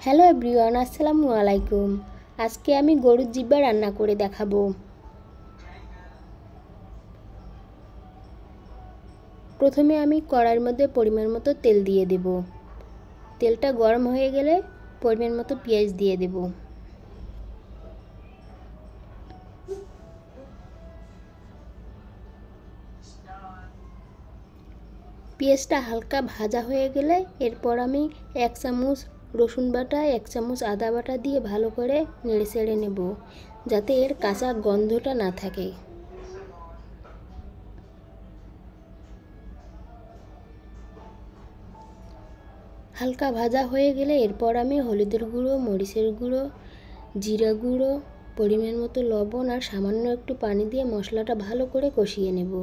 Hello everyone, আসসালামু আলাইকুম। আজকে আমি গরুর জিহ্বা রান্না করে দেখাবো। প্রথমে আমি কড়াইয়ের মধ্যে পরিমাণ মতো তেল দিয়ে দেব। তেলটা গরম হয়ে গেলে পরিমাণ মতো পেঁয়াজ দিয়ে দেব। পেঁয়াজটা হালকা ভাজা হয়ে গেলে এরপর আমি 1 চামচ রসুন বাটা 1 চামচ আদা বাটা দিয়ে ভালো করে নেড়ে চেড়ে নেব, যাতে এর কাঁচা গন্ধটা না থাকে। হালকা ভাজা হয়ে গেলে এরপর আমি হলুদের গুঁড়ো, মরিচের গুঁড়ো, জিরা গুঁড়ো, পরিমাণ মতো লবণ আর সামান্য একটু পানি দিয়ে মশলাটা ভালো করে কষিয়ে নেব।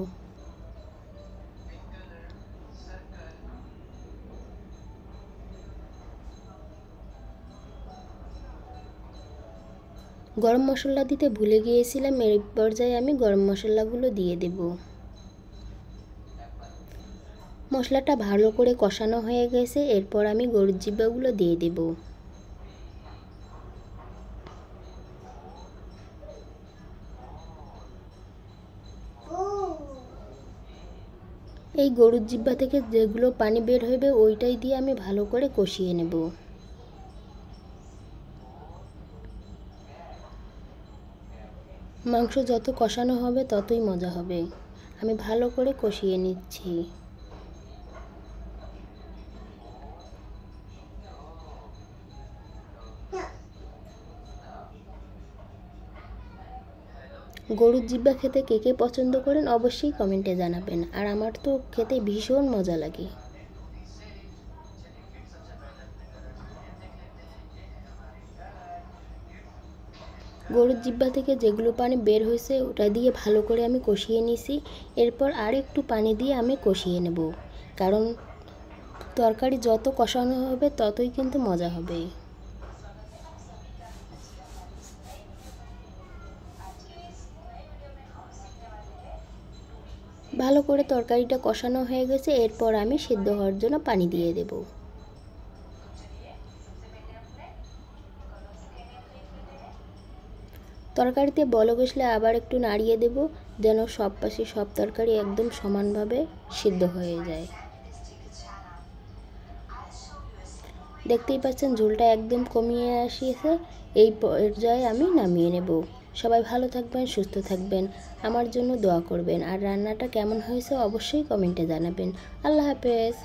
গরম মশলা দিতে ভুলে গিয়েছিলাম, এই পর্যায়ে আমি গরম মশলাগুলো দিয়ে দেব। মশলাটা ভালো করে কষানো হয়ে গেছে, এরপর আমি গরুর জিহ্বাগুলো দিয়ে দেব। এই গরুর জিহ্বা থেকে যেগুলো পানি বের হবে ওইটাই দিয়ে আমি ভালো করে কষিয়ে নেব। মাংস যত কষানো হবে ততই মজা হবে। আমি ভালো করে কষিয়ে নিচ্ছি। গরুর জিহ্বা খেতে কে কে পছন্দ করেন অবশ্যই কমেন্টে জানাবেন। আর আমার তো খেতে ভীষণ মজা লাগে। গরুর জিহ্বা থেকে যেগুলো পানি বের হয়েছে ওটা দিয়ে ভালো করে আমি কষিয়ে নিছি। এরপর আর একটু পানি দিয়ে আমি কষিয়ে নেব, কারণ তরকারি যত কষানো হবে ততই কিন্তু মজা হবে। ভালো করে তরকারিটা কষানো হয়ে গেছে, এরপর আমি সিদ্ধ হওয়ার জন্য পানি দিয়ে দেব। তরকারিতে বলক আসলে আবার একটু নাড়িয়ে দেব, যেন সব পাশে সব তরকারি একদম সমানভাবে সিদ্ধ হয়ে যায়। দেখতেই পাচ্ছেন ঝোলটা একদম কমিয়ে আসিয়েছে। এই পর্যায়ে আমি নামিয়ে নেব। সবাই ভালো থাকবেন, সুস্থ থাকবেন, আমার জন্য দোয়া করবেন। আর রান্নাটা কেমন হয়েছে অবশ্যই কমেন্টে জানাবেন। আল্লাহ হাফেজ।